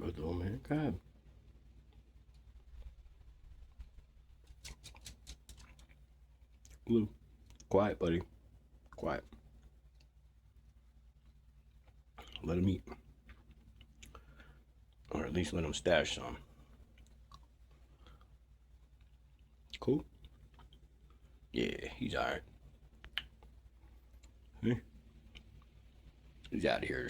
Good though, man. God. Blue. Quiet, buddy. Quiet. Let him eat. Or at least let him stash some. Cool? Yeah, he's alright. He's out of here.